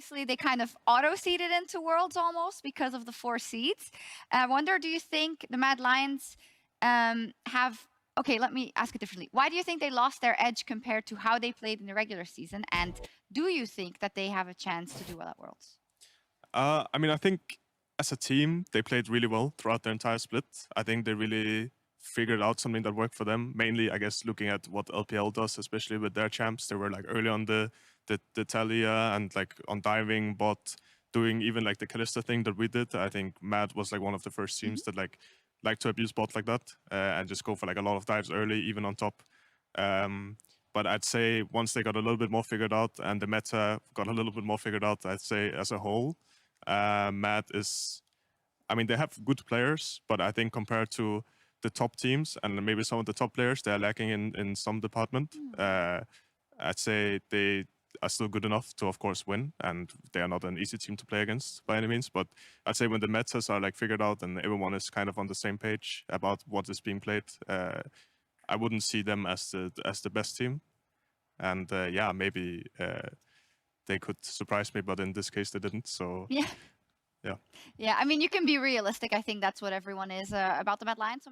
obviously they kind of auto-seeded into Worlds almost because of the 4 seeds. I wonder, do you think the Mad Lions have... Okay, let me ask it differently. Why do you think they lost their edge compared to how they played in the regular season? And do you think that they have a chance to do well at Worlds? I mean, I think as a team, they played really well throughout their entire split. I think they really figured out something that worked for them. Mainly, I guess, looking at what LPL does, especially with their champs. They were like early on the Talia and like on diving, bot, doing even like the Kalista thing that we did. I think Mad was like one of the first teams that like to abuse bot like that and just go for like a lot of dives early, even on top. But I'd say once they got a little bit more figured out and the meta got a little bit more figured out, I'd say as a whole, Mad is... I mean, they have good players, but I think compared to the top teams and maybe some of the top players, they're lacking in some department. I'd say they are still good enough to, of course, win, and they are not an easy team to play against by any means. But I'd say when the metas are like figured out and everyone is kind of on the same page about what is being played, I wouldn't see them as the best team. And yeah, maybe they could surprise me, but in this case they didn't. So Yeah. yeah. Yeah, I mean, you can be realistic. I think that's what everyone is about the Mad Lions.